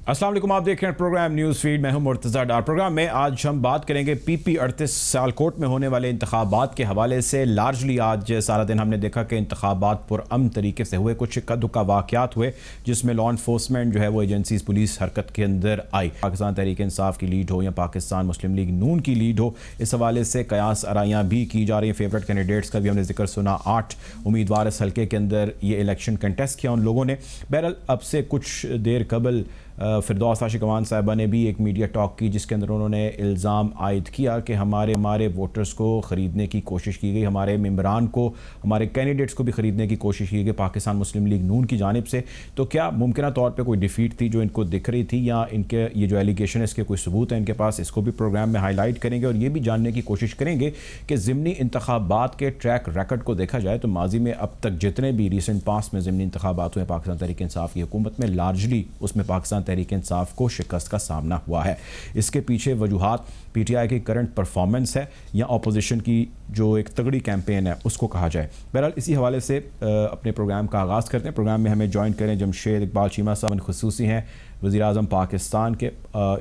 अस्सलाम वालेकुम, आप देख रहे हैं प्रोग्राम न्यूज़ फीड। मैं हूं मुर्तज़ा डार। प्रोग्राम में आज हम बात करेंगे PP 38 सियालकोट में होने वाले इंतखाबात के हवाले से। लार्जली आज सारा दिन हमने देखा कि इंतखाबात पुरअमन तरीके से हुए। कुछ इक्का दुक्का वाक़यात हुए जिसमें लॉ इन्फोर्समेंट जो है वो एजेंसीज पुलिस हरकत के अंदर आई। पाकिस्तान तहरीक इंसाफ की लीड हो या पाकिस्तान मुस्लिम लीग नून की लीड हो, इस हवाले से कयास आराइयाँ भी की जा रही हैं। फेवरेट कैंडिडेट्स का भी हमने जिक्र सुना। 8 उम्मीदवार इस हल्के के अंदर ये इलेक्शन कंटेस्ट किया उन लोगों ने। बहरहाल अब से कुछ देर कबल फिरदौस आशिक अवान साहिबा ने भी एक मीडिया टॉक की जिसके अंदर उन्होंने इल्ज़ाम आयद किया कि हमारे वोटर्स को ख़रीदने की कोशिश की गई, हमारे मेंबरान को, हमारे कैंडिडेट्स को भी ख़रीदने की कोशिश की गई पाकिस्तान मुस्लिम लीग नून की जानिब से। तो क्या मुमकिन तौर पर कोई डिफ़ीट थी जो इनको दिख रही थी, या इनके ये जो एलिगेशन है इसके कोई सबूत है इनके पास? इसको भी प्रोग्राम में हाईलाइट करेंगे और ये भी जानने की कोशिश करेंगे कि ज़िमनी इंतखाबात के ट्रैक रिकॉर्ड को देखा जाए तो माजी में अब तक जितने भी रिसेंट पास में ज़िमनी इंतखाबात हुए पाकिस्तान तहरीक इंसाफ की हुकूमत में, लार्जली उसमें पाकिस्तान तहरीक इंसाफ को शिकस्त का सामना हुआ है। इसके पीछे वजूहात PTI की करंट परफॉर्मेंस है या अपोजिशन की जो एक तगड़ी कैंपेन है उसको कहा जाए। बहरहाल इसी हवाले से अपने प्रोग्राम का आगाज़ करते हैं। प्रोग्राम में हमें ज्वाइन करें जमशेद इकबाल चीमा साहब, खुसूसी हैं वज़ीर-ए-आज़म पाकिस्तान के।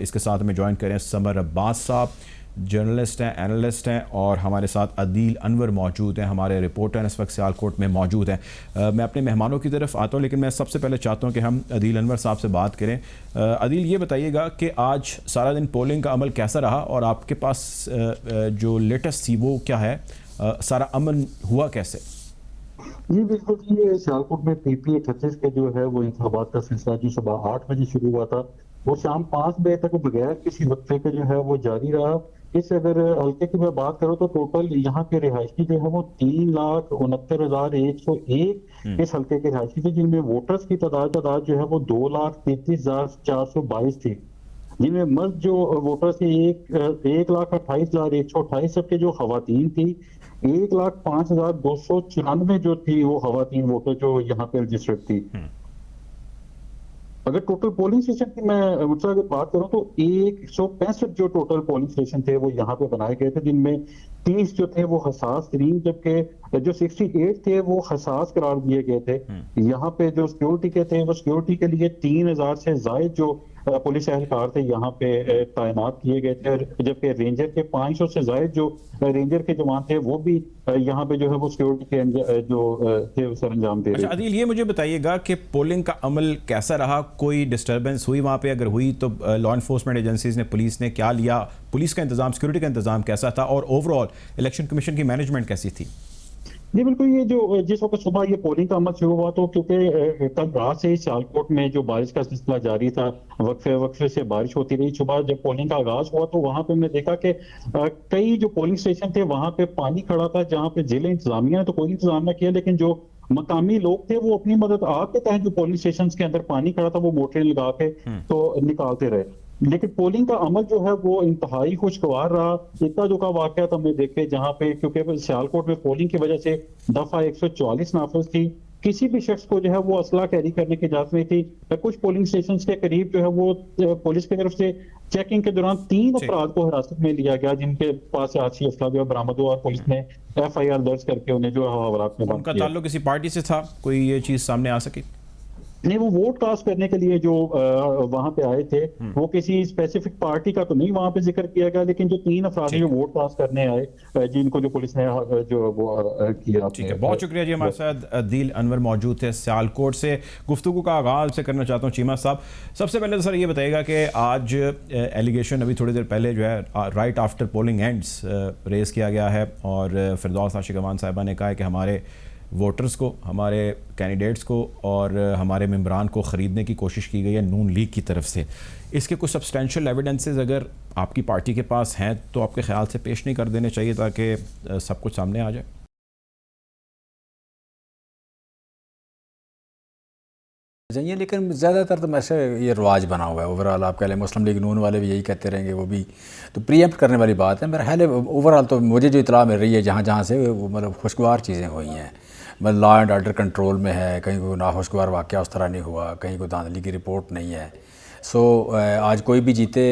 इसके साथ हमें ज्वाइन करें समर अब्बास साहब, जर्नलिस्ट हैं, एनालिस्ट हैं, और हमारे साथ अदील अनवर मौजूद हैं, हमारे रिपोर्टर इस वक्त सियालकोट में मौजूद हैं। मैं अपने मेहमानों की तरफ आता हूँ, लेकिन मैं सबसे पहले चाहता हूँ कि हम अदील अनवर साहब से बात करें। अदील, ये बताइएगा कि आज सारा दिन पोलिंग का अमल कैसा रहा और आपके पास जो लेटेस्ट थी वो क्या है? सारा अमल हुआ कैसे? जी बिल्कुल जी, ये सियालकोट में PP 38 के जो है वो इंतखाबात का सिलसिला जी सुबह 8 बजे शुरू हुआ था। वो शाम 5 बजे तक बगैर किसी वक्फे के जो है वो जारी रहा। इस अगर हल्के की मैं बात करूँ तो टोटल यहाँ के रिहायशी जो है वो 3,69,101 इस हल्के के रिहायशी थे, जिनमें वोटर्स की तादाद जो है वो 2,33,422 थी, जिनमें मर्द जो वोटर्स थे 1,28,128, सबके जो खवातीन थी 1,05,294 जो थी वो खवातीन वोटर जो यहाँ पे रजिस्टर्ड थी। अगर टोटल पोलिंग स्टेशन की मैं अगर बात करूं तो 165 जो टोटल पोलिंग स्टेशन थे वो यहाँ पे बनाए गए थे, जिनमें 30 जो थे वो हसास तरीन, जबकि जो 68 थे वो हसास करार दिए गए थे। यहाँ पे जो सिक्योरिटी के थे वो सिक्योरिटी के लिए 3,000 से जायद जो पुलिस एहलकार थे यहाँ पे तैनात किए गए थे, जबकि रेंजर के 500 से जायद जो रेंजर के जवान थे वो भी यहाँ पे जो है वो सिक्योरिटी के जो थे सर अंजाम दे रहे थे। अच्छा अदील, ये मुझे बताइएगा कि पोलिंग का अमल कैसा रहा? कोई डिस्टर्बेंस हुई वहाँ पे? अगर हुई तो लॉ इन्फोर्समेंट एजेंसीज ने, पुलिस ने क्या लिया? पुलिस का इंतजाम, सिक्योरिटी का इंतजाम कैसा था? और ओवरऑल इलेक्शन कमीशन की मैनेजमेंट कैसी थी? जी बिल्कुल, ये जो जिस वक्त सुबह ये पोलिंग का अमल शुरू हुआ तो क्योंकि कल रात से ही सियालकोट में जो बारिश का सिलसिला जारी था, वक्फे वक्फे से बारिश होती रही। सुबह जब पोलिंग का आगाज हुआ तो वहां पे हमने देखा कि कई जो पोलिंग स्टेशन थे वहां पे पानी खड़ा था, जहां पे जिले इंतजामिया ने तो कोई इंतजाम न किया, लेकिन जो मकामी लोग थे वो अपनी मदद आग के तहत जो पोलिंग स्टेशन के अंदर पानी खड़ा था वो मोटरें लगा के तो निकालते रहे। लेकिन पोलिंग का अमल जो है वो इंतहाई खुशगवार रहा। इक्का दुक्का वाकयात हमने देखे जहां पे, क्योंकि सियालकोट में पोलिंग की वजह से दफा 144 नाफज थी, किसी भी शख्स को जो है वो असला कैरी करने की इजाजत नहीं थी। कुछ पोलिंग स्टेशन के करीब जो है वो पुलिस की तरफ से चेकिंग के दौरान 3 अपराध को हिरासत में लिया गया, जिनके पास आशी असला जो बरामद हुआ और पुलिस ने FIR दर्ज करके उन्हें जो हवालात में उनका ताल्लुक किसी पार्टी से था? कोई ये चीज सामने आ सकी? नहीं, वो वोट कास्ट करने के लिए जो वहां पे आए थे वो किसी स्पेसिफिक पार्टी का तो नहीं वहां पे जिक्र किया गया, लेकिन जो 3 अफराद जो वोट कास्ट करने आए जिनको जो पुलिस ने जो वो किया। ठीक है, बहुत शुक्रिया जी। हमारे साथ अदील अनवर मौजूद थे सियालकोट से। गुफ्तगू का आगाज़ से करना चाहता हूँ चीमा साहब, सबसे पहले तो सर ये बताइएगा कि आज एलिगेशन अभी थोड़ी देर पहले जो है right after polling ends raise किया गया है, और फिरदौस आशिक अवान साहिबा ने कहा है कि हमारे वोटर्स को, हमारे कैंडिडेट्स को और हमारे मेंबरान को ख़रीदने की कोशिश की गई है नून लीग की तरफ से। इसके कुछ सब्सटेंशियल एविडेंसेस अगर आपकी पार्टी के पास हैं तो आपके ख्याल से पेश नहीं कर देने चाहिए ताकि सब कुछ सामने आ जाए? चाहिए, लेकिन ज़्यादातर तो वैसे ये रवाज बना हुआ है। ओवरऑल आप कह लें मुस्लिम लीग नून वाले भी यही कहते रहेंगे, वो भी तो प्रीएम्प्ट करने वाली बात है। मेरा ख्याल है ओवरऑल तो मुझे जो इतला मिल रही है जहाँ जहाँ से वो मतलब खुशगवार चीज़ें हुई हैं, मतलब लॉ एंड ऑर्डर कंट्रोल में है, कहीं कोई नाखुशगवार वाक़या उस तरह नहीं हुआ, कहीं कोई धांधली की रिपोर्ट नहीं है। सो आज कोई भी जीते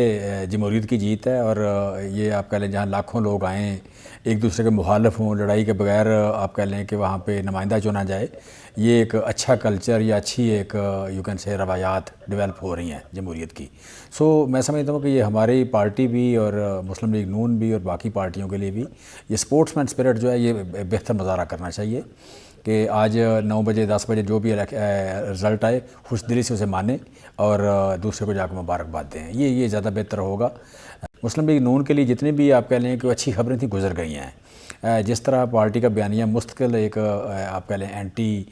जमहूरियत की जीत है। और ये आप कह लें जहाँ लाखों लोग आएँ, एक दूसरे के मुखालिफ हों, लड़ाई के बगैर आप कह लें कि वहाँ पे नुमाइंदा चुना जाए, ये एक अच्छा कल्चर या अच्छी एक यू कैन से रवायात डेवलप हो रही हैं जमहूरियत की। सो मैं समझता हूँ कि ये हमारी पार्टी भी और मुस्लिम लीग नून भी और बाकी पार्टियों के लिए भी ये स्पोर्ट्समैन स्पिरिट जो है ये बेहतर मुजाहरा करना चाहिए कि आज 9 बजे 10 बजे जो भी रिज़ल्ट आए खुश दिली से उसे माने और दूसरे को जाकर मुबारकबाद दें। ये ज़्यादा बेहतर होगा। मुस्लिम लीग नून के लिए जितनी भी आप कह लें कि अच्छी खबरें थी गुजर गई हैं। जिस तरह पार्टी का बयानिया मुस्तकिल एक आप कह लें एंटी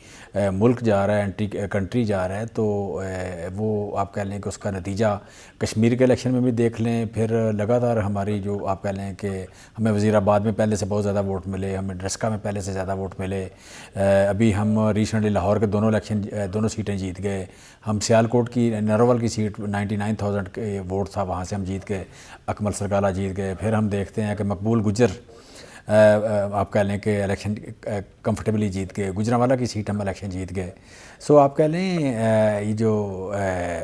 मुल्क जा रहा है, एंटी कंट्री जा रहा है, तो वो आप कह लें कि उसका नतीजा कश्मीर के इलेक्शन में भी देख लें। फिर लगातार हमारी जो आप कह लें कि हमें वज़ीराबाद में पहले से बहुत ज़्यादा वोट मिले, हमें ड्रस्का में पहले से ज़्यादा वोट मिले, अभी हम रिसेंटली लाहौर के दोनों सीटें जीत गए। हम सियालकोट की नरोवल की सीट 99,000 के वोट था, वहाँ से हम जीत गए, अकमल सरगाला जीत गए। फिर हम देखते हैं कि मकबूल गुज्जर आप कह लें कि इलेक्शन कंफर्टेबली जीत गए, गुजरांवाला की सीट हम इलेक्शन जीत गए। सो आप कह लें ये जो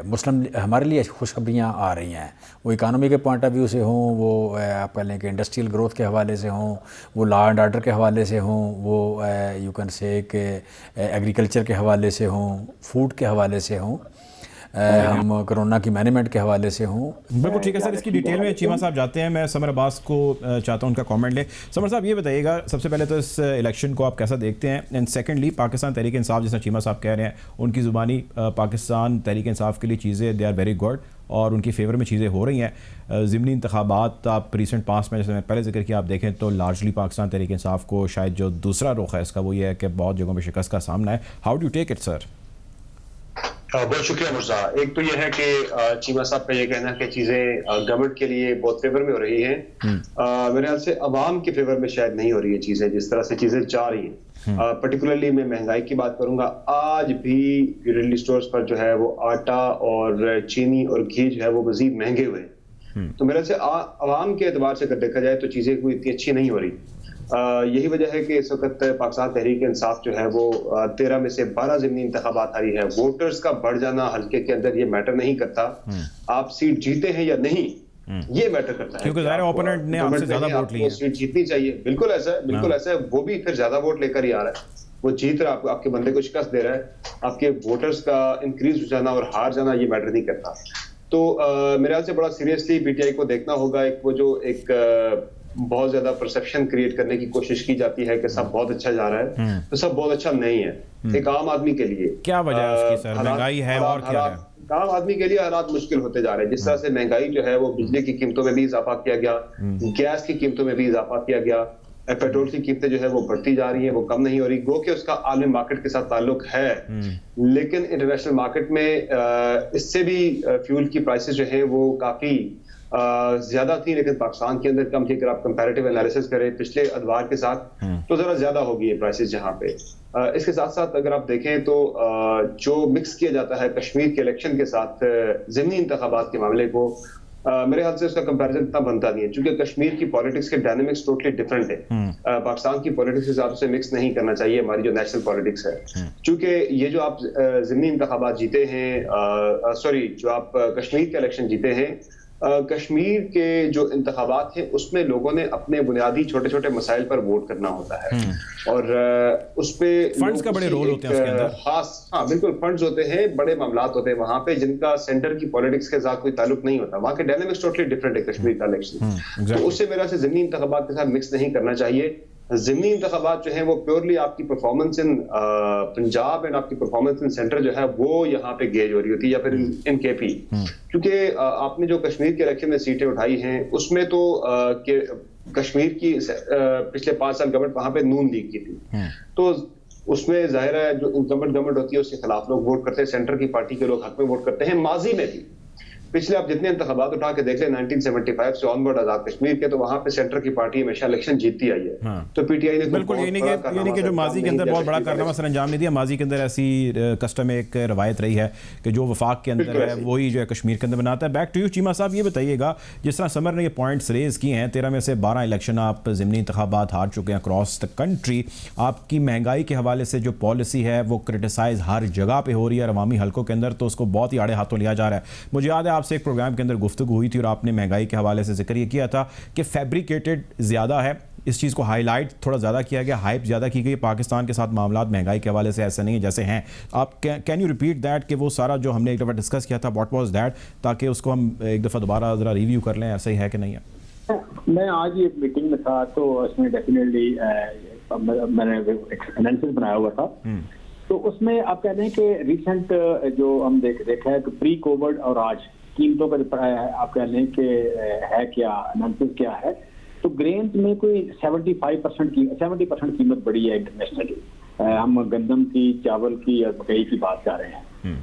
मुस्लिम हमारे लिए खुशखबरियाँ आ रही हैं, वो इकानमी के पॉइंट ऑफ व्यू से हों, वो आप कह लें कि इंडस्ट्रियल ग्रोथ के हवाले से हों, वो लॉ एंड ऑर्डर के हवाले से हों, वो यू कैन से कि एग्रीकल्चर के हवाले से हों, फूड के हवाले से हों, हम कोरोना की मैनेजमेंट के हवाले से हों। बिल्कुल ठीक है सर, इसकी डिटेल में चीमा साहब जाते हैं। मैं समर अब्बास को चाहता हूं उनका कमेंट ले। समर साहब ये बताइएगा, सबसे पहले तो इस इलेक्शन को आप कैसा देखते हैं, एंड सेकेंडली पाकिस्तान तहरीक इंसाफ, जैसा चीमा साहब कह रहे हैं उनकी ज़ुबानी पाकिस्तान तहरीक इंसाफ के लिए चीज़ें दे आर वेरी गुड और उनकी फेवर में चीज़ें हो रही हैं। ज़िमनी इंतखाबात आप रिसेंट पास में, जैसे मैं पहले जिक्र किया, आप देखें तो लार्जली पाकिस्तान तहरीक इंसाफ को शायद जो दूसरा रुख है इसका वो ये है कि बहुत जगहों पर शिकस्त का सामना है। How do take it sir? बहुत शुक्रिया मुर्जा। एक तो यह है कि चीमा साहब का ये कहना कि चीजें गवर्नमेंट के लिए बहुत फेवर में हो रही हैं, मेरे ख्याल से अवाम के फेवर में शायद नहीं हो रही है चीजें, जिस तरह से चीजें जा रही हैं। पर्टिकुलरली मैं महंगाई की बात करूंगा, आज भी रिटेल स्टोर्स पर जो है वो आटा और चीनी और घी जो है वो मजीद महंगे हुए हैं। तो मेरे ख्याल से अवाम के एतबार से अगर देखा जाए तो चीजें कोई इतनी अच्छी नहीं हो रही। यही वजह है कि इस वक्त पाकिस्तान तहरीक इंसाफ जो है वो 13 में से 12 ज़िमनी इंतखाबात हारी है। वोटर्स का बढ़ जाना हल्के के अंदर ये मैटर नहीं करता, आप सीट जीते हैं या नहीं ये मैटर करता है, क्योंकि ज़ाहिर ओपोनेंट ने आपसे ज्यादा वोट लिए, सीट जीतनी चाहिए। बिल्कुल ऐसा है, बिल्कुल ऐसा है। वो भी फिर ज्यादा वोट लेकर ही आ रहा है, वो जीत रहा है, आपके बंदे को शिकस्त दे रहा है। आपके वोटर्स का इंक्रीज हो जाना और हार जाना ये मैटर नहीं करता। तो मेरे ख्याल से बड़ा सीरियसली पीटीआई को देखना होगा। एक वो जो एक बहुत ज्यादा परसेप्शन क्रिएट करने की कोशिश की जाती है कि सब बहुत अच्छा जा रहा है, तो सब बहुत अच्छा नहीं है। एक आम आदमी के लिए क्या वजह है उसकी सर? महंगाई है और क्या है? आम आदमी के लिए हालात मुश्किल होते जा रहे हैं। जिस तरह से महंगाई जो है वो बिजली की कीमतों में भी इजाफा किया गया, गैस की कीमतों में भी इजाफा किया गया, पेट्रोल की कीमतें जो है वो बढ़ती जा रही है, वो कम नहीं हो रही। गो कि उसका आलमी मार्केट के साथ ताल्लुक है, लेकिन इंटरनेशनल मार्केट में इससे भी फ्यूल की प्राइसेस जो है वो काफी ज्यादा थी, लेकिन पाकिस्तान के अंदर कम थी। अगर आप कंपैरेटिव एनालिसिस करें पिछले अदवार के साथ तो जरा ज्यादा होगी ये प्राइसेस जहां पे। इसके साथ साथ अगर आप देखें तो जो मिक्स किया जाता है कश्मीर के इलेक्शन के साथ ज़िमनी इंतखाबात के मामले को, मेरे ख्याल से उसका कंपैरिजन इतना बनता नहीं है, क्योंकि कश्मीर की पॉलिटिक्स के डायनेमिक्स टोटली डिफरेंट है। पाकिस्तान की पॉलिटिक्स के साथ उसे मिक्स नहीं करना चाहिए हमारी जो नेशनल पॉलिटिक्स है। क्योंकि ये जो आप ज़िमनी इंतखाबात जीते हैं, सॉरी जो आप कश्मीर के इलेक्शन जीते हैं, कश्मीर के जो इंतखाबात हैं उसमें लोगों ने अपने बुनियादी छोटे छोटे मसाइल पर वोट करना होता है, और उस पे फंड्स का बड़े रोल होते हैं उसके अंदर। खास, हाँ बिल्कुल, फंड्स होते हैं, बड़े मामलात होते हैं वहां पे जिनका सेंटर की पॉलिटिक्स के साथ कोई ताल्लुक नहीं होता। वहां के डायनेमिक्स टोटली डिफरेंट है कश्मीर का इलेक्शन। तो उससे मेरा से ज़िमनी इंतखाबात के साथ मिक्स नहीं करना चाहिए। ज़िमनी इंतखाबात जो है वो प्योरली आपकी परफॉर्मेंस इन पंजाब एंड आपकी परफॉर्मेंस इन सेंटर जो है वो यहाँ पे गेज हो रही होती है, या फिर इन केपी। क्योंकि आपने जो कश्मीर के इलेक्शन में सीटें उठाई हैं उसमें तो कश्मीर की पिछले 5 साल गवर्नमेंट वहां पे नून लीग की थी, तो उसमें जाहिर है जो इनकम्बेंट गवर्नमेंट होती है उसके खिलाफ लोग वोट करते हैं, सेंटर की पार्टी के लोग हक में वोट करते हैं, माजी में भी। पिछले आप जितने इंतखाबात उठा के देख लें 1975 से ऑनवर्ड आजाद कश्मीर के, तो वहां पे सेंटर की पार्टी हमेशा इलेक्शन जीतती आई है। हाँ। तो पीटीआई ने बिल्कुल ये नहीं कि जो माजी के अंदर बहुत बड़ा कारनामा सर अंजाम नहीं दिया, माजी के अंदर ऐसी कस्टम एक रवायत रही है कि जो वफाक के अंदर है वही जो है कश्मीर के अंदर बनाता है। बैक टू यू चीमा साहब, ये बताइएगा जिस तरह समर ने ये पॉइंट्स रेज किए हैं, 13 में से 12 इलेक्शन आप ज़िमनी इंतखाबात हार चुके हैं अक्रॉस द कंट्री, आपकी महंगाई के हवाले से जो पॉलिसी है वो क्रिटिसाइज हर जगह पे हो रही है अवामी हल्कों के अंदर, तो उसको बहुत ही आड़े हाथों लिया जा रहा है। मुझे याद है आपसे एक प्रोग्राम के अंदर गुफ्तगू हुई थी और आपने महंगाई के हवाले से जिक्र ये किया था कि फैब्रिकेटेड ज़्यादा है, इस चीज़ को हाईलाइट थोड़ा ज़्यादा किया गया, हाइप ज़्यादा की गई। पाकिस्तान के साथ मामलात महंगाई के हवाले से ऐसे नहीं है जैसे हैं। आप कैन यू रिपीट दैट कि वो सारा जो हमने एक दफ़ा डिस्कस किया था व्हाट वाज दैट, ताकि उसको हम एक दफ़ा दोबारा ज़रा रिव्यू कर लें, ऐसा ही है कि नहीं है? मैं आज ये मीटिंग में था तो उसमें डेफिनेटली मैंने एनालिसिस बनाया हुआ था, तो उसमें आप कह रहे हैं कि रिसेंट जो हम देखा है कि प्री कोविड और आज कीमतों का आप कह रहे हैं कि है क्या एनालिसिस क्या है, तो ग्रेन्स में कोई 70% कीमत बढ़ी है इंटरनेशनली। हम गंदम की, चावल की और मकई की बात कर रहे हैं।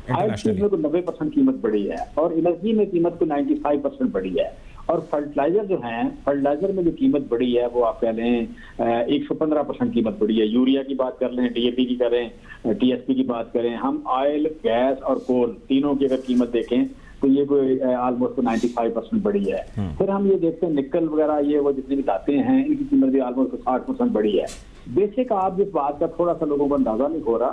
हर चीज में कोई 90% कीमत बढ़ी है और एनर्जी में कीमत को 95% बढ़ी है। और फर्टिलाइजर जो है, फर्टिलाइजर में जो कीमत बढ़ी है वो आप कह रहे हैं 115% कीमत बढ़ी है। यूरिया की बात कर लें, डीएपी की करें, टीएसपी की बात करें, हम ऑयल, गैस और कोल तीनों की अगर कीमत देखें तो ये कोई ऑलमोस्ट 95% बढ़ी है। फिर हम ये देखते हैं निकल वगैरह, ये वो जितनी भी दातें हैं इनकी कीमत भी ऑलमोस्ट 60% बढ़ी है। बेसिक आप जिस बात का थोड़ा सा लोगों को अंदाजा नहीं हो रहा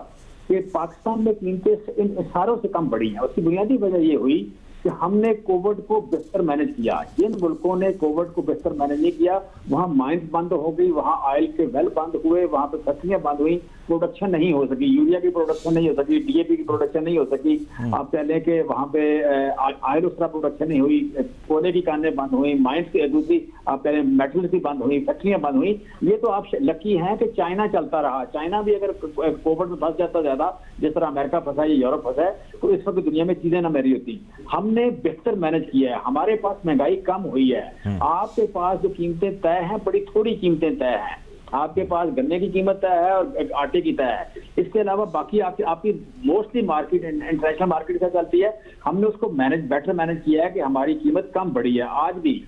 कि पाकिस्तान में कीमतें इन सारों से कम बढ़ी हैं। उसकी बुनियादी वजह ये हुई कि हमने कोविड को बेहतर मैनेज किया। जिन मुल्कों ने कोविड को बेहतर मैनेज नहीं किया वहां माइंस बंद हो गई, वहां ऑयल के वेल बंद हुए, वहां पे फैक्ट्रियां बंद हुई, प्रोडक्शन नहीं हो सकी, यूरिया की प्रोडक्शन नहीं हो सकी, डीएपी की प्रोडक्शन नहीं हो सकी। आप कह लें कि वहां पे ऑयल उस तरह प्रोडक्शन नहीं हुई, कोयले की कानें बंद हुई, माइंस की दूसरी आप कह लें मेटल्स की बंद हुई, फैक्ट्रियां बंद हुई। ये तो आप लकी हैं कि चाइना चलता रहा। चाइना भी अगर कोविड में फंस जाता ज्यादा जिस तरह अमेरिका फंसा है, यूरोप फंसा है, तो इस वक्त दुनिया में चीजें ना मेरी होती। हमने बेहतर मैनेज किया है, हमारे पास महंगाई कम हुई है। आपके पास जो कीमतें तय हैं बड़ी थोड़ी कीमतें तय हैं। आपके पास गन्ने की कीमत तय है और आटे की तय है। इसके अलावा बाकी आपकी मोस्टली मार्केट इंटरनेशनल मार्केट से चलती है। हमने उसको बेटर मैनेज किया है कि हमारी कीमत कम बढ़ी है। आज भी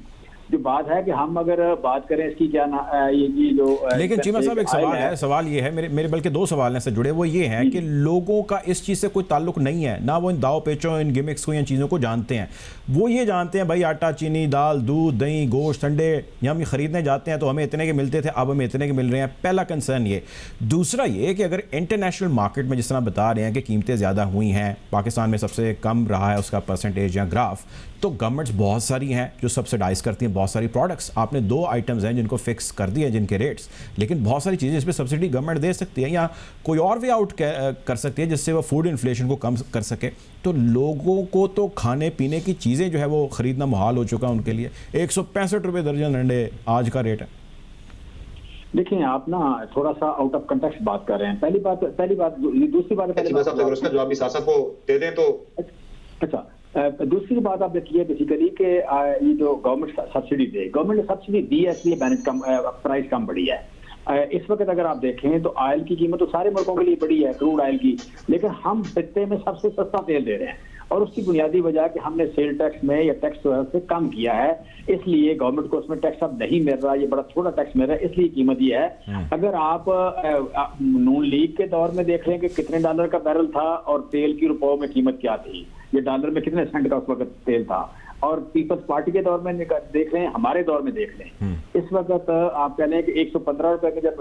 जो बात है कि हम अगर बात करें इसकी क्या ये जो लेकिन चीमा साहब एक सवाल है, सवाल ये है, मेरे बल्कि दो सवाल हैं से जुड़े, वो ये है कि लोगों का इस चीज़ से कोई ताल्लुक नहीं है, ना वो इन दाव पेचों, इन गिमिक्स को, इन चीज़ों को जानते हैं। वो ये जानते हैं भाई आटा, चीनी, दाल, दूध, दही, गोश्त, अंडे ये हम खरीदने जाते हैं तो हमें इतने के मिलते थे, अब हमें इतने के मिल रहे हैं। पहला कंसर्न ये। दूसरा ये कि अगर इंटरनेशनल मार्केट में जिस तरह बता रहे हैं कि कीमतें ज़्यादा हुई हैं, पाकिस्तान में सबसे कम रहा है उसका परसेंटेज या ग्राफ, तो गवर्नमेंट्स बहुत सारी हैं जो सब्सिडाइज करती हैं बहुत सारी प्रोडक्ट्स। आपने 2 आइटम्स हैं जिनको फिक्स कर दिए जिनके रेट्स, लेकिन बहुत सारी चीज़ें इस पर सब्सिडी गवर्नमेंट दे सकती है या कोई और वे आउट कर सकती है जिससे वो फूड इन्फ्लेशन को कम कर सके। तो लोगों को तो खाने पीने की चीज़ें जो है वो ख़रीदना मुहाल हो चुका है उनके लिए। 165 रुपये दर्जन अंडे आज का रेट है। देखिए आप ना थोड़ा सा आउट ऑफ कंटेक्स्ट बात कर रहे हैं। पहली बात दूसरी बात अगर उसका जवाब इस आशा को दे दें तो अच्छा। दूसरी बात आप देखिए बेसिकली कि ये जो गवर्नमेंट सब्सिडी दे, गवर्नमेंट ने सब्सिडी दी है इसलिए प्राइस कम बढ़ी है। इस वक्त अगर आप देखें तो ऑयल की कीमत तो सारे मुल्कों के लिए बढ़ी है, क्रूड ऑयल की, लेकिन हम खत्ते में सबसे सस्ता तेल दे रहे हैं और उसकी बुनियादी वजह कि हमने सेल टैक्स में या टैक्स से कम किया है, इसलिए गवर्नमेंट को उसमें टैक्स अब नहीं मिल रहा, ये बड़ा थोड़ा टैक्स मिल रहा है, इसलिए कीमत ये है। अगर आप नून लीग के दौर में देख लें कि कितने डॉलर का बैरल था और तेल की रुपयों में कीमत क्या थी, ये डॉलर में कितने सेंट का उस वक्त तेल था, और पीपल्स पार्टी के दौर में देख लें, हमारे दौर में देख लें, इस वक्त आप कह लें कि 115 रुपए का जब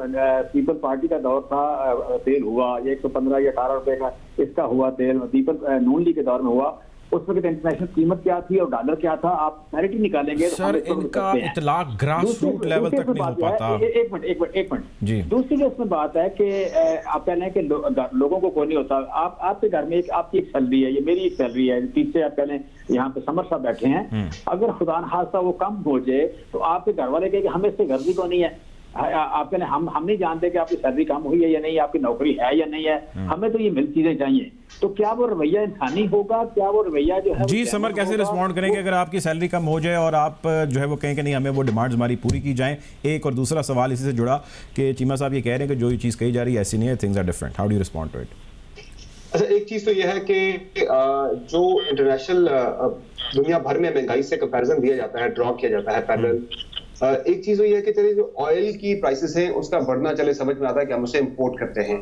पीपल्स पार्टी का दौर था तेल हुआ, या 115 या 18 रुपए का इसका हुआ तेल पीपल नून लीग के दौर में हुआ, उस वक्त इंटरनेशनल कीमत क्या थी और डॉलर क्या था, आप पैरिटी निकालेंगे सर तो इनका इतलाक ग्रास रूट लेवल तक नहीं हो पाता। एक मिनट जी। दूसरी जो इसमें बात है कि आप कह लें कि लोगों को कोई नहीं होता। आपके घर में आपकी एक सैलरी है, ये मेरी एक सैलरी है, तीसरे आप कह लें यहाँ पे समर साहब बैठे हैं, अगर खुदा न खास्ता वो कम हो जाए तो आपके घर वाले कहे कि हमें इससे गर्जी को नहीं है। आप कह लें हम नहीं जानते कि आपकी सैलरी कम हुई है या नहीं, आपकी नौकरी है या नहीं है, हमें तो ये मिल चीजें चाहिए। तो क्या वो रवैया इंसानी होगा? क्या वो रवैया जो है जी समर कैसे रिस्पॉन्ड करेंगे अगर आपकी सैलरी कम हो जाए और आप जो है वो कहें कि नहीं हमें वो डिमांड्स हमारी पूरी की जाएं? एक और दूसरा सवाल इसी से जुड़ा कि चीमा साहब ये कह रहे हैं कि जो ये चीज़ कही जा रही है ऐसी नहीं है, things are different, how do you respond to it? अच्छा, एक चीज तो यह है कि जो इंटरनेशनल दुनिया भर में महंगाई से कंपैरिजन दिया जाता है, ड्रॉ किया जाता है पैरेलल। एक चीज हुई है कि चलिए जो ऑयल की प्राइसेस हैं उसका बढ़ना चले समझ में आता है कि हम उसे इंपोर्ट करते हैं।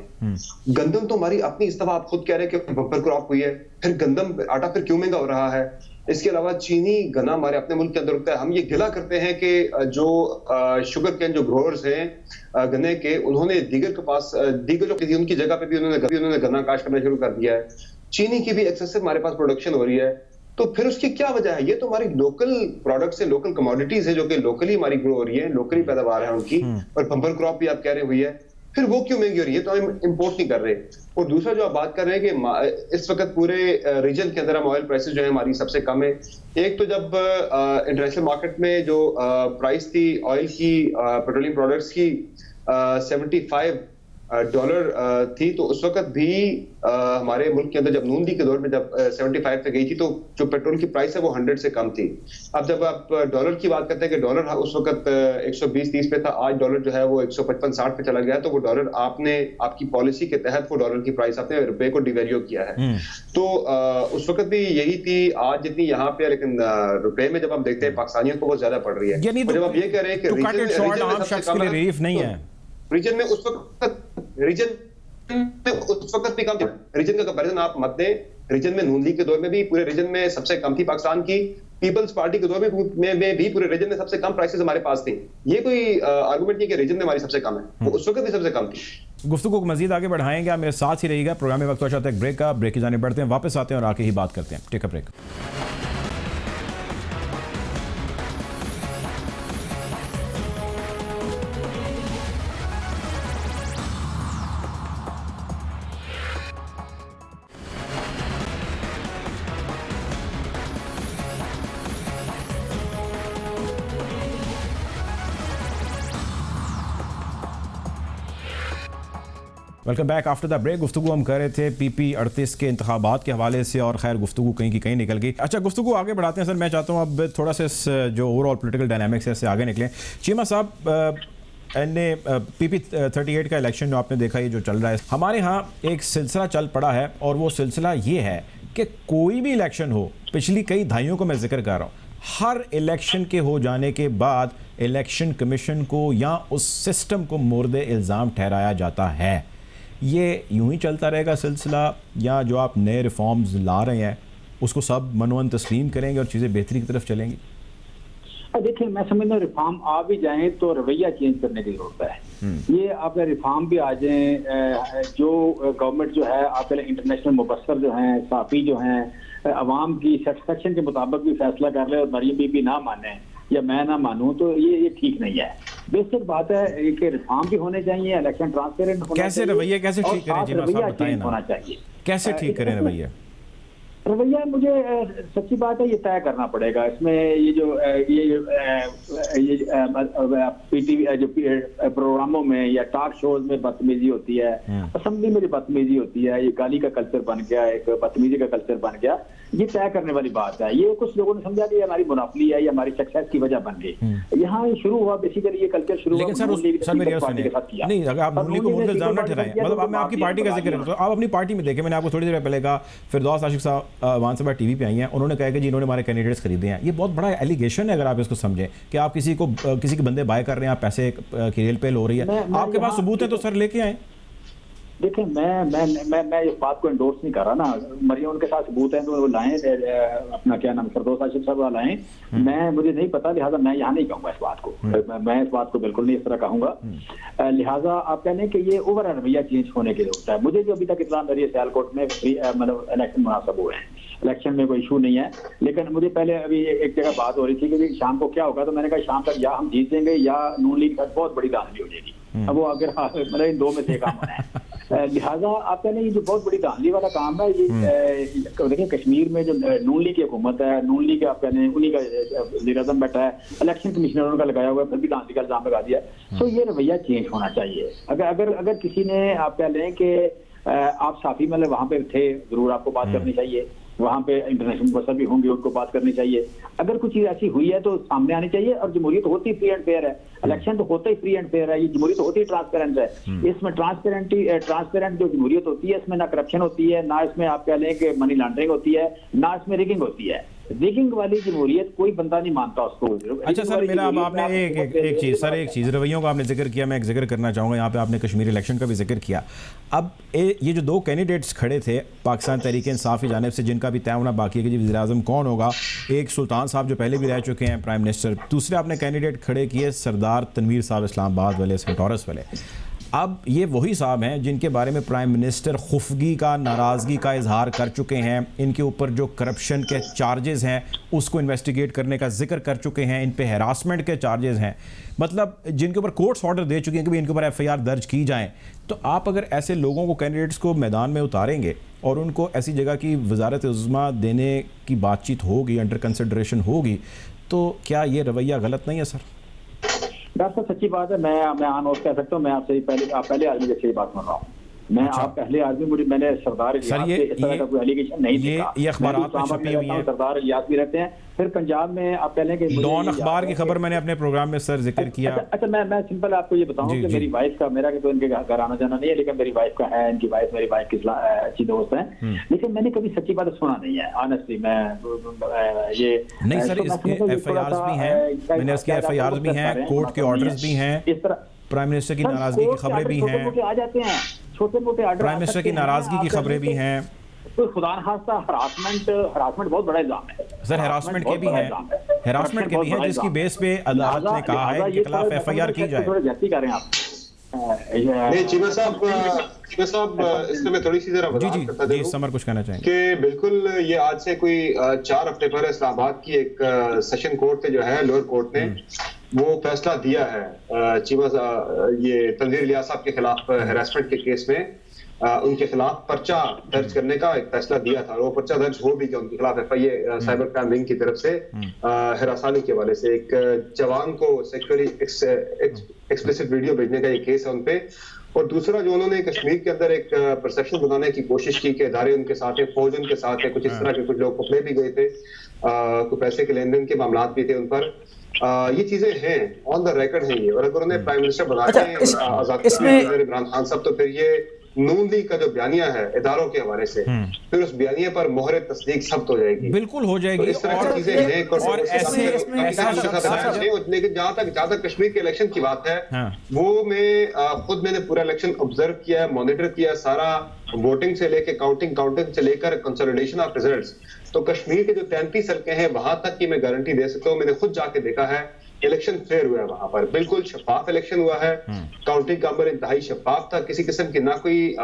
गंदम तो हमारी अपनी, इस दफा आप खुद कह रहे हैं कि बम्पर क्रॉप हुई है, फिर गंदम आटा फिर क्यों महंगा हो रहा है। इसके अलावा चीनी गन्ना हमारे अपने मुल्क के अंदर उगता है। हम ये गिला करते हैं कि जो शुगर कैन जो ग्रोअर्स हैं गन्ने के, उन्होंने दीगर जो थी उनकी जगह पे भी उन्होंने गन्ना काश्त करना शुरू कर दिया है। चीनी की भी एक्सेसिव हमारे पास प्रोडक्शन हो रही है, तो फिर उसकी क्या वजह है? ये तो हमारी लोकल प्रोडक्ट्स है, लोकल कमोडिटीज है जो कि लोकली हमारी ग्रो हो रही है, लोकली पैदावार है उनकी, और बम्पर क्रॉप भी आप कह रहे हुई है, फिर वो क्यों महंगी हो रही है? तो हम इंपोर्ट नहीं कर रहे। और दूसरा जो आप बात कर रहे हैं कि इस वक्त पूरे रीजन के अंदर हम ऑयल प्राइसेस जो है हमारी सबसे कम है। एक तो जब इंटरनेशनल मार्केट में जो प्राइस थी ऑयल की, पेट्रोलियम प्रोडक्ट्स की $75 थी, तो उस वक्त भी हमारे मुल्क के अंदर जब नून लीग के दौर में जब 75 पे गई थी तो जो पेट्रोल की प्राइस है वो 100 से कम थी। अब जब आप डॉलर की बात करते हैं कि डॉलर उस वक्त 120-130 पे था, आज डॉलर जो है वो 155-160 पे चला गया, तो वो डॉलर आपकी पॉलिसी के तहत वो डॉलर की प्राइस आपने रुपए को डिवैल्यू किया है। तो उस वक्त भी यही थी, आज जितनी यहाँ पे, लेकिन रुपए में जब हम देखते हैं पाकिस्तानियों को वो ज्यादा पड़ रही है। जब आप ये कह रहे हैं कि रीजन में उस वक्त भी कम, रीजन का कंपैरिजन आप मत दें। रीजन में नून लीग के दौर में भी पूरे रीजन में सबसे कम थी पाकिस्तान की, पीपल्स पार्टी के दौर में भी पूरे रीजन में सबसे कम प्राइसेस हमारे पास थी। ये कोई आर्गुमेंट नहीं कि रीजन में हमारी सबसे कम है, वो उस वक्त भी सबसे कम थी। गुफ्तगू को मजीद आगे बढ़ाएंगे, आप मेरे साथ ही रहिएगा। प्रोग्राम में वक्त हो जाता है ब्रेक का, ब्रेक की जाने बढ़ते हैं, वापस आते हैं और आके ही बात करते हैं। Take a break. Welcome back after the break. गुफ्तगू हम कर रहे थे PP38 के इंतखाबात के हवाले से, और खैर गुफ्तगू कहीं की कहीं निकल गई। अच्छा, गुफ्तगू आगे बढ़ाते हैं सर। मैं चाहता हूँ अब थोड़ा सा जो ओवरऑल पॉलिटिकल डायनामिक्स है इससे आगे निकलें। चीमा साहब, PP38 का इलेक्शन जो आपने देखा, ये जो चल रहा है, हमारे यहाँ एक सिलसिला चल पड़ा है, और वो सिलसिला ये है कि कोई भी इलेक्शन हो, पिछली कई दहाइयों को मैं जिक्र कर रहा हूँ, हर इलेक्शन के हो जाने के बाद इलेक्शन कमीशन को या उस सिस्टम को मोर्द इल्ज़ाम ठहराया जाता है। ये यूं ही चलता रहेगा सिलसिला, या जो आप नए रिफॉर्म्स ला रहे हैं उसको सब मनोन तस्लीम करेंगे और चीज़ें बेहतरी की तरफ चलेंगी? देखिए, मैं समझता हूँ रिफॉर्म आ भी जाएं तो रवैया चेंज करने की जरूरत है। ये आप रिफॉर्म भी आ जाएं, जो गवर्नमेंट जो है आप इंटरनेशनल मुबस्सर जो हैं, साफी जो हैं, अवाम की सेटिस्फेक्शन के मुताबिक भी फैसला कर ले और मरियम बीबी ना माने या मैं ना मानूं, तो ये ठीक नहीं है। बेसिक बात है कि रिफॉर्म भी होने चाहिए, इलेक्शन ट्रांसपेरेंट होना चाहिए। कैसे रवैया कैसे ठीक करें जी, रवैया चेंज होना चाहिए। कैसे ठीक करें रवैया? रवैया मुझे सच्ची बात है ये तय करना पड़ेगा। इसमें ये जो PTV जो प्रोग्रामों में या टॉक शोज में बदतमीजी होती है, असेंबली में जो बदतमीजी होती है, ये गाली का कल्चर बन गया, एक बदतमीजी का कल्चर बन गया, ये तय करने वाली बात है। ये कुछ लोगों ने समझा कि हमारी मुनाफली है या हमारी सक्सेस की वजह बन गई। यहाँ ये शुरू हुआ, बेसिकली ये कल्चर शुरू हुआ। लेकिन सर मेरी नहीं, अगर आप नून लीग को मुर्द इल्जाम ना ठहराएं, मतलब मैं आपकी पार्टी का जिक्र कर रहा हूं, आप अपनी पार्टी में देखें। मैंने आपको थोड़ी देर पहले कहा फिरदौस आशिक साहब विधानसभा टीवी पे आई हैं, उन्होंने कहा कि जी इन्होंने हमारे कैंडिडेट्स खरीदे हैं। ये बहुत बड़ा एलिगेशन है अगर आप इसको समझें कि आप किसी के बंदे बाय कर रहे हैं, आप पैसे की रेल पेल हो रही है, आपके पास सबूत है तो सर लेके आए। देखिए, मैं इस बात को एंडोर्स नहीं कर रहा ना। मरियम उनके साथ सबूत है तो वो लाएं, अपना क्या नाम, फिरदौस आशिक साहब लाएं। मुझे नहीं पता, लिहाजा मैं यहाँ नहीं कहूँगा इस बात को। मैं इस बात को बिल्कुल नहीं इस तरह कहूँगा। लिहाजा आप कह लें कि ये ओवर रवैया चेंज होने की जरूरत है। मुझे जो अभी तक इतना मेरी सियालकोट में मतलब इलेक्शन मुनासब हुए हैं, इलेक्शन में कोई इशू नहीं है। लेकिन मुझे पहले अभी एक जगह बात हो रही थी कि शाम को क्या होगा, तो मैंने कहा शाम तक या हम जीत जाएंगे या नून लीग तक बहुत बड़ी धांधली हो जाएगी। अब वो अगर मतलब इन दो में से काम होना है। लिहाजा आप कह लें ये जो बहुत बड़ी धांधली वाला काम है, ये देखिए कश्मीर में जो नून लीग की हुकूमत है, नून लीग आप कह लें उन्हीं का वज़ीर आज़म बैठा है, इलेक्शन कमिश्नर उनका लगाया हुआ है, फिर भी धांधली का इल्जाम लगा दिया। तो ये रवैया चेंज होना चाहिए। अगर किसी ने आप कह लें कि आप साफी मतलब वहाँ पे थे, जरूर आपको बात करनी चाहिए। वहाँ पे इंटरनेशनल पर्सन भी होंगे, उनको बात करनी चाहिए। अगर कुछ चीज ऐसी हुई है तो सामने आनी चाहिए। और जमहूरियत होती फ्री एंड फेयर है, इलेक्शन तो होता ही फ्री एंड फेयर है, ये जमहूरियत होती ही ट्रांसपेरेंट है। इसमें ट्रांसपेरेंट जो जमहूरियत होती है, इसमें ना करप्शन होती है, ना इसमें आप कह लें कि मनी लॉन्ड्रिंग होती है, ना इसमें रिगिंग होती है। रिगिंग वाली जमहूरियत कोई बंदा नहीं मानता उसको। अच्छा सर, मेरा अब आपने एक चीज़ सर, एक चीज़ रवैयों का आपने जिक्र किया, मैं एक जिक्र करना चाहूँगा यहाँ पे, आपने कश्मीर इलेक्शन का भी जिक्र किया। अब ये जो दो कैंडिडेट्स खड़े थे पाकिस्तान तहरीक इंसाफ की जानिब से, जिनका भी तय होना बाकी है कि वज़ीर आज़म कौन होगा, एक सुल्तान साहब जो पहले भी रह चुके हैं प्राइम मिनिस्टर, दूसरे आपने कैंडिडेट खड़े किए सरदार तनवीर साहब इस्लामाबाद वाले, सेंटोरस वाले। अब ये वही साहब हैं जिनके बारे में प्राइम मिनिस्टर खुफगी का, नाराज़गी का इजहार कर चुके हैं, इनके ऊपर जो करप्शन के चार्जेस हैं उसको इन्वेस्टिगेट करने का जिक्र कर चुके हैं, इन पे हरासमेंट के चार्जेस हैं, मतलब जिनके ऊपर कोर्ट्स ऑर्डर दे चुके हैं कि भाई इनके ऊपर FIR दर्ज की जाएँ। तो आप अगर ऐसे लोगों को, कैंडिडेट्स को मैदान में उतारेंगे और उनको ऐसी जगह की वजारत उज़्मा देने की बातचीत होगी, अंडर कंसिडरेशन होगी, तो क्या ये रवैया गलत नहीं है सर? डॉक्टर साहब सच्ची बात है, मैं ऑन ऑफ कह सकता हूँ, मैं आपसे पहले आदमी जैसे बात कर रहा हूँ। मैं आप पहले आदमी, मैंने सरदार इलियास पे इस तरह का कोई एलिगेशन नहीं देखा। ये अखबारात में छपी हुई है, सरदार इलियास भी रहते हैं, फिर पंजाब में आप कह लें कि डॉन अखबार की खबर मैंने अपने प्रोग्राम में सर जिक्र किया। अच्छा मैं सिंपल आपको ये बताऊं कि मेरी वाइफ का, मेरा तो इनके घर आना जाना नहीं है, लेकिन मेरी वाइफ का है, इनकी वाइफ मेरी वाइफ की अच्छी दोस्त है, लेकिन मैंने कभी सच्ची बात सुना नहीं है ऑनेस्टली। मैं ये नहीं सर, इसके FIRs भी हैं, मैंने इसके FIRs भी हैं, कोर्ट के ऑर्डर्स भी हैं, इस तरह प्राइम मिनिस्टर की नाराजगी की खबरें भी हैं, आ जाते हैं छोटे मोटे ऑर्डर, प्राइम मिनिस्टर की नाराजगी की खबरें भी हैं। तो खुदा न खास्ता हरासमेंट बहुत बड़ा इल्जाम है सर, हरासमेंट के भी हैं, हरासमेंट के भी हैं, जिसकी बेस पे अदालत ने कहा है कि खिलाफ FIR की जाए। थोड़ा जाती करें आप। नहीं चीमा साहब इसमें मैं थोड़ी सी जरा वजाहत करता जी समर कुछ कहना चाहेंगे कि बिल्कुल ये आज से कोई 4 हफ्ते पहले इस्लामाबाद की एक सेशन कोर्ट ने जो है, लोअर कोर्ट ने वो फैसला दिया है चीमा ये तनवीर इलियास साहब के खिलाफ हैरेसमेंट के केस में उनके खिलाफ पर्चा दर्ज करने का एक फैसला दिया था। और वो पर्चा दर्ज हो भी गया उनके खिलाफ FIA साइबर क्राइम विंग की तरफ से हरासानी के हवाले से। एक जवान को सेक्सुअली एक्सप्लिसिट वीडियो भेजने का ये केस है उनपे। और दूसरा जो उन्होंने कश्मीर के अंदर एक परसेप्शन बनाने की कोशिश की कि इदारे उनके साथ है, फौज उनके साथ है, कुछ इस तरह के कुछ लोग पकड़े भी गए थे, कुछ पैसे के लेन देन के मामला भी थे उन पर। ये चीजें हैं, ऑन द रिकॉर्ड है ये। और अगर उन्हें प्राइम मिनिस्टर बनाया आजाद इमरान खान साहब, तो फिर ये नून लीग का जो बयानिया है इदारों के हवाले से, फिर उस बयानिया पर मोहर तस्दीक सख्त हो जाएगी, बिल्कुल हो जाएगी। तो इस तरह की चीजें हैं। और लेकिन जहां तक कश्मीर के इलेक्शन की बात है, वो मैंने पूरा इलेक्शन ऑब्जर्व किया है, मॉनिटर किया, सारा वोटिंग से लेकर काउंटिंग से लेकर कंसोलिडेशन ऑफ रिजल्ट्स। तो कश्मीर के जो 33 हल्के हैं वहां तक की मैं गारंटी दे सकता हूँ, मैंने खुद जाके देखा है, इलेक्शन फेयर हुआ है वहां पर, बिल्कुल शफाफ इलेक्शन हुआ है। काउंटिंग का अमल इंतहाई शफाफ था, किसी किस्म की ना कोई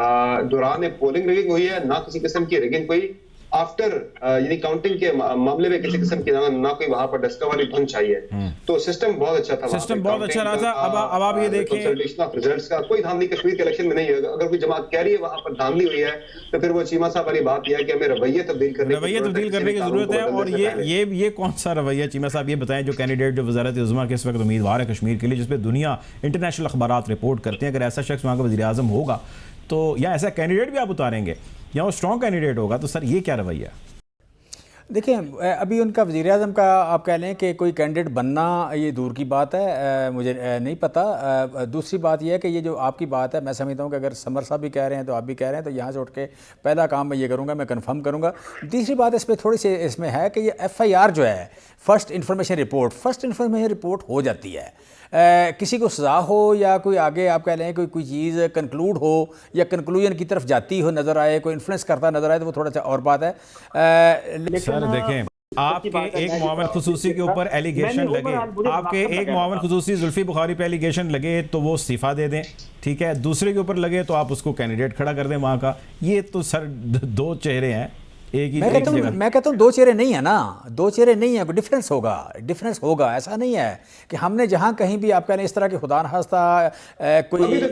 दौरान पोलिंग रिगिंग हुई है, ना किसी किस्म की रिगिंग हुई आफ्टर यानी काउंटिंग के मामले में किसी किस्म की ना कोई वहां पर डस्का वाली धुन चाहिए। तो सिस्टम बहुत अच्छा था, सिस्टम बहुत अच्छा रहा था। अब आप ये देखिए, कंसल्टेशन ऑफ रिजल्ट्स का कोई धांधली कश्मीर के इलेक्शन में नहीं है। अगर कोई जमात कह रही है वहां पर धांधली हुई है, तो फिर वो चीमा साहब वाली बात यह है कि हमें रवैये तब्दील करने की जरूरत है। और ये कौन सा रवैया, चीमा साहब ये बताएं, जो कैंडिडेट जो वज़ारत उज़्मा के इस वक्त उम्मीदवार है कश्मीर के लिए, जिसपे दुनिया इंटरनेशनल अखबारात रिपोर्ट करते हैं, अगर ऐसा शख्स वहाँ का वज़ीर आज़म होगा तो, या ऐसा कैंडिडेट भी आप उतारेंगे या वो स्ट्रॉन्ग कैंडिडेट होगा, तो सर ये क्या रवैया? देखिए, अभी उनका वज़ीर आज़म का आप कह लें कि कोई कैंडिडेट बनना ये दूर की बात है, मुझे नहीं पता। दूसरी बात यह है कि ये जो आपकी बात है, मैं समझता हूँ कि अगर समर साहब भी कह रहे हैं तो आप भी कह रहे हैं, तो यहाँ से उठ के पहला काम मैं ये करूँगा, मैं कंफर्म करूँगा। तीसरी बात इस पर थोड़ी सी इसमें है कि ये FIR जो है, फर्स्ट इन्फॉर्मेशन रिपोर्ट हो जाती है। किसी को सज़ा हो या कोई आगे आप कह लें कोई चीज़ कंक्लूड हो या कंक्लूजन की तरफ जाती हो नज़र आए, कोई इन्फ्लुएंस करता नज़र आए, तो वो थोड़ा सा और बात है। सर देखें, आपके एक मुआवन खुसूसी के ऊपर एलिगेशन लगे, आपके एक मुआवन खुसूसी जुल्फी बुखारी पे एलिगेशन लगे तो वो इस्तीफ़ा दे दें, ठीक है। दूसरे के ऊपर लगे तो आप उसको कैंडिडेट खड़ा कर दें वहाँ का। ये तो सर दो चेहरे हैं एक ही। मैं कहता हूँ दो चेहरे नहीं है ना, दो चेहरे नहीं है, डिफरेंस होगा। ऐसा नहीं है कि हमने जहाँ कहीं भी आप कह लें इस तरह के खुदा न खास्ता कोई अभी तो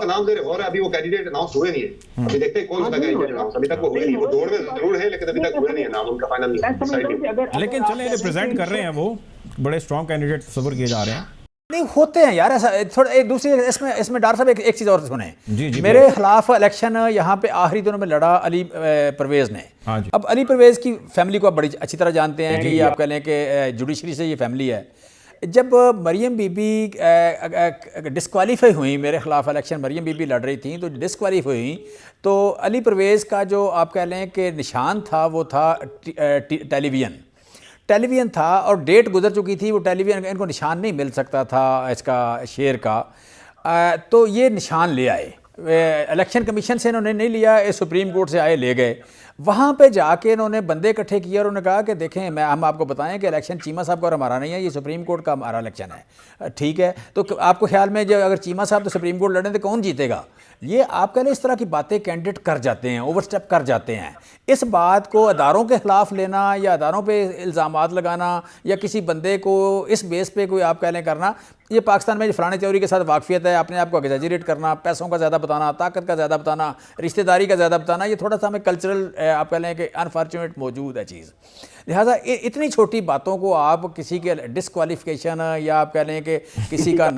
नाम दे रहे हो, अभी वो कैंडिडेट अनाउंस हुए नहीं है, अभी देखते हैं कौन सा कैंडिडेट अनाउंस, अभी तक वो हुए नहीं। वो दौड़ में जरूर है लेकिन अभी तक हुए नहीं है नाम उनका फाइनल। लेकिन चले रिप्रेजेंट कर रहे हैं, वो बड़े स्ट्रॉन्ग कैंडिडेट तस्वर किए जा रहे हैं। नहीं होते हैं यार, ऐसा थोड़ा एक दूसरी इसमें डॉक्टर साहब एक चीज़ और सुने। जी मेरे खिलाफ इलेक्शन यहाँ पे आखिरी दिनों में लड़ा अली परवेज़ ने। अब अली परवेज़ की फैमिली को आप बड़ी अच्छी तरह जानते हैं कि ये आप कह लें कि जुडिशरी से ये फैमिली है। जब मरियम बीबी डिस्क्वालीफाई हुई मेरे ख़िलाफ़ इलेक्शन, मरियम बीबी लड़ रही थी तो डिस्क्वालीफाई हुई, तो अली परवेज़ का जो आप कह लें कि निशान था वो था टेलीविज़न था, और डेट गुजर चुकी थी, वो टेलीविज़न इनको निशान नहीं मिल सकता था इसका शेयर का, तो ये निशान ले आए। इलेक्शन कमीशन से इन्होंने नहीं लिया, सुप्रीम कोर्ट से आए ले गए। वहाँ पे जाके इन्होंने बंदे इकट्ठे किए और उन्होंने कहा कि देखें, हम आपको बताएं कि इलेक्शन चीमा साहब का और हमारा नहीं है, ये सुप्रीम कोर्ट का हमारा इलेक्शन है, ठीक है। तो आपको ख्याल में जो अगर चीमा साहब तो सुप्रीम कोर्ट लड़ें तो कौन जीतेगा? ये आपके लिए इस तरह की बातें कैंडिडेट कर जाते हैं, ओवरस्टेप कर जाते हैं। इस बात को अदारों के ख़िलाफ़ लेना या अदारों पे इल्ज़ामात लगाना या किसी बंदे को इस बेस पे कोई आप कह लें करना, ये पाकिस्तान में जो फ़लाने थ्योरी के साथ वाकफियत है, अपने आप को एग्जैजरेट करना, पैसों का ज़्यादा बताना, ताकत का ज़्यादा बताना, रिश्तेदारी का ज़्यादा बताना, ये थोड़ा सा हमें कल्चरल आप कह लें कि अनफॉर्चुनेट मौजूद है चीज़। लिहाजा इतनी छोटी बातों को आप किसी के डिस्क्वालिफिकेशन या आप कह लें कि किसी का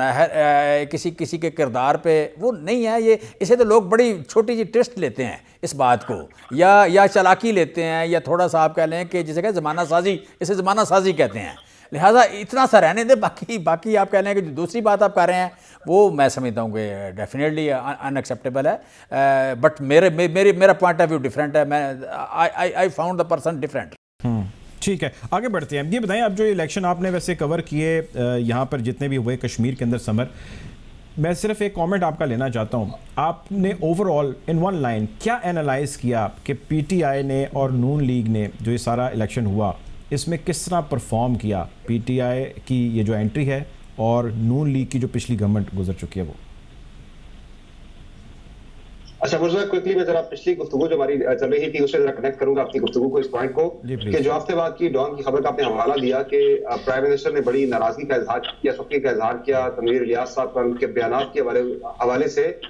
किसी के किरदार पे वो नहीं है, ये इसे तो लोग बड़ी छोटी सी टेस्ट लेते हैं इस बात को, या चालाकी लेते हैं, या थोड़ा सा आप कह लें कि जिसे कहते ज़माना साजी, इसे ज़माना साजी कहते हैं। लिहाजा इतना सा रहने दे, बाकी आप कह लें कि जो दूसरी बात आप कर रहे हैं वो मैं समझता हूँ कि डेफिनेटली अनएक्सेप्टेबल है, बट मेरा पॉइंट ऑफ व्यू डिफरेंट है। मैं I found the person different. ठीक है, आगे बढ़ते हैं। ये बताएं, अब जो इलेक्शन आपने वैसे कवर किए यहाँ पर जितने भी हुए कश्मीर के अंदर समर, मैं सिर्फ एक कमेंट आपका लेना चाहता हूँ। आपने ओवरऑल इन वन लाइन क्या एनालाइज किया कि पीटीआई ने और नून लीग ने जो ये सारा इलेक्शन हुआ इसमें किस तरह परफॉर्म किया? पीटीआई की ये जो एंट्री है और नून लीग की जो पिछली गवर्नमेंट गुजर चुकी है वो। अच्छा मुझे क्विकली मैं जरा पिछली गुफ्तगू जो हमारी चल रही थी उससे जरा कनेक्ट करूंगा अपनी गुफ्तगू को, इस पॉइंट को कि जो हफ्ते बाद की डॉन की खबर का आपने हवाला दिया कि प्राइम मिनिस्टर ने बड़ी नाराजगी का इजहार किया, शक्की का इजहार किया तनवीर इलियास साहब पर उनके बयान के हवाले से।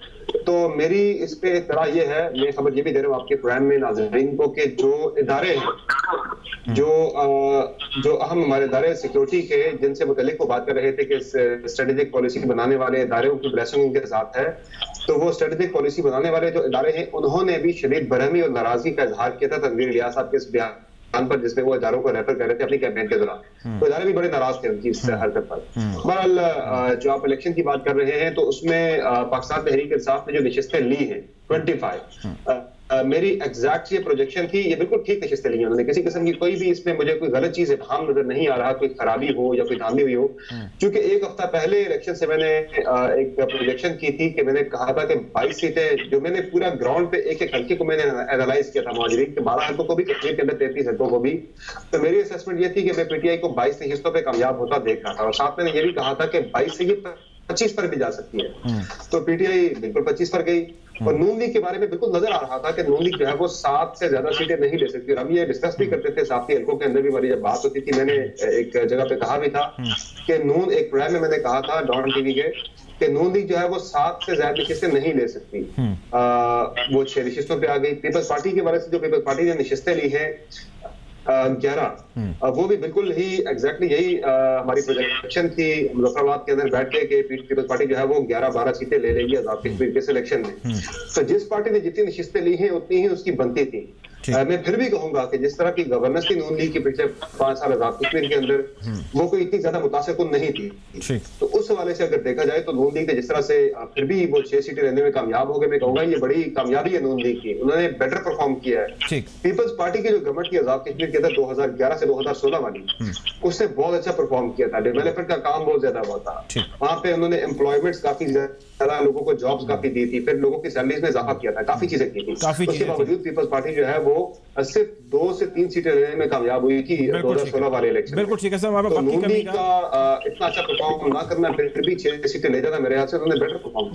तो मेरी इस पे इत्तरा ये है, मैं खबर ये भी दे रहा हूँ आपके प्रोग्राम में नाज़रीन को, कि जो इदारे हैं जो अहम हमारे इदारे सिक्योरिटी के जिनसे मुतल्लिक वो बात कर रहे थे कि स्ट्रेटेजिक पॉलिसी बनाने वाले इदारे की ब्लेसिंग उनके साथ है, तो वो स्ट्रेटेजिक पॉलिसी बनाने वाले जो इदारे हैं उन्होंने भी शदीद बरहमी और नाराजगी का इजहार किया था तनवीर इलियास साहब के इस बयान पर, जिसमें वो इदारों को रेफर कर रहे थे अपनी कैंपेन के दौरान। तो इदारे भी बड़े नाराज थे उनकी इस हरकत पर। बहरहाल जो आप इलेक्शन की बात कर रहे हैं तो उसमें पाकिस्तान तहरीक इंसाफ ने जो नशिस्तें ली हैं 25, मेरी एग्जैक्ट ये प्रोजेक्शन थी, ये बिल्कुल ठीक नशिस्तें ली हैं उन्होंने। किसी किस्म की कोई भी इसमें मुझे कोई गलत चीज इब्हाम नजर नहीं आ रहा, कोई खराबी हो या कोई धांधली हुई हो। क्योंकि एक हफ्ता पहले इलेक्शन से मैंने एक प्रोजेक्शन की थी कि मैंने कहा था कि 22 सीटें, जो मैंने पूरा ग्राउंड पे एक एक हल्के को मैंने एनालाइज किया था, मुहाजिरीन के 12 हल्कों को भी, कश्मीर के अंदर 33 हल्कों को भी। तो मेरी असेसमेंट ये थी कि मैं पीटीआई को 22 नशिस्तों पर कामयाब होता देख रहा था, और साथ मैंने ये भी कहा था कि 22 से 25 पर भी जा सकती है। तो पीटीआई बिल्कुल 25 पर गई। और नून लीग के बारे में बिल्कुल नजर आ रहा था कि नून लीग जो है वो 7 से ज्यादा सीटें नहीं ले सकती। और हम ये डिस्कस भी करते थे साथ ही हल्कों के अंदर भी, हमारी जब बात होती थी, मैंने एक जगह पे कहा भी था कि नून, एक प्रोग्राम में मैंने कहा था डॉन टीवी के, कि नून लीग जो है वो 7 से ज्यादा नशिस्तें नहीं ले सकती। वो 6 नशिस्तों पे आ गई। पीपल्स पार्टी के बारे से जो पीपल्स पार्टी ने नशिस्तें ली है 11, वो भी बिल्कुल ही एग्जैक्टली यही हमारी प्रोजेक्शन थी मुजफ्फराबाद के अंदर बैठ के कि पीपल्स पार्टी जो है वो 11-12 सीटें ले लेगी आजाद कश्मीर के सिलेक्शन में। तो जिस पार्टी ने जितनी नशिस्तें ली हैं उतनी ही उसकी बनती थी। मैं फिर भी कहूंगा कि जिस तरह की गवर्नेंस थी नून लीग की पिछले 5 साल आजाद कश्मीर के अंदर, वो कोई इतनी ज्यादा मुतासिर नहीं थी। तो उस हवाले से अगर देखा जाए तो नून लीग ने जिस तरह से फिर भी वो 6 सीटें लेने में कामयाब हो गए, मैं कहूंगा ये बड़ी कामयाबी है नून लीग की, उन्होंने बेटर परफॉर्म किया है। पीपल्स पार्टी की जो गवर्नमेंट की आजाद कश्मीर के अंदर 2011 से 2016 वाली, उसने बहुत अच्छा परफॉर्म किया था। डेवलपमेंट का काम बहुत ज्यादा हुआ था वहां पे, उन्होंने एम्प्लॉयमेंट्स काफी ज्यादा, लोगों को जॉब्स काफी दी थी, फिर लोगों की सैलरीज में इजाफा किया था, काफी चीजें की थी। उसके बावजूद पीपल्स पार्टी जो है वो सिर्फ 2 से 3 सीटें लेने में कामयाब हुई थी 2016 वाले इलेक्शन। बिल्कुल ठीक है सर, हमारे तो नून लीग का इतना अच्छा परफॉर्म ना करना, फिर भी 6 सीटें ले जाना, मेरे ख्याल से उन्होंने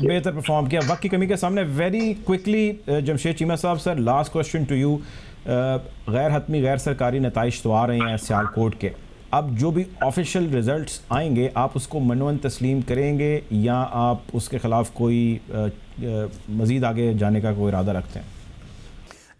बेहतर परफॉर्म किया वक्त की कमी के सामने। वेरी क्विकली जमशेद चीमा साहब, sir last question to you. गैर हतमी गैर सरकारी नताइज तो आ रहे हैं सियालकोट के, अब जो भी ऑफिशियल रिजल्ट्स आएंगे आप उसको मनवन तस्लीम करेंगे या आप उसके खिलाफ कोई मज़ीद आगे जाने का कोई इरादा रखते हैं?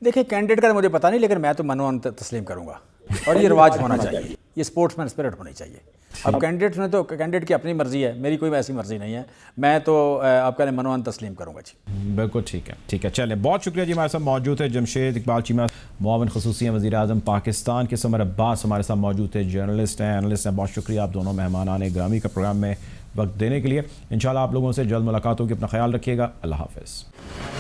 देखिए कैंडिडेट का मुझे पता नहीं, लेकिन मैं तो मनवन तस्लीम करूंगा और ये रिवाज होना चाहिए, ये स्पोर्ट्समैन स्पिरिट होनी चाहिए। अब कैंडिडेट्स में तो कैंडिडेट की अपनी मर्जी है, मेरी कोई ऐसी मर्जी नहीं है, मैं तो आपका मनोन तस्लीम करूँगा जी। बिल्कुल ठीक है चलें, बहुत शुक्रिया जी। हमारे साथ मौजूद है जमशेद इकबाल चीमा, मुआविन ख़ुसूसी वज़ीर आज़म पाकिस्तान के। समर अब्बास हमारे साथ मौजूद थे, जर्नलिस्ट हैं, एनालिस्ट हैं। बहुत शुक्रिया आप दोनों मेहमानान ग्रामी का प्रोग्राम में वक्त देने के लिए। इंशाल्लाह आप लोगों से जल्द मुलाकात होगी। अपना ख्याल रखिएगा। अल्लाह हाफ़िज़।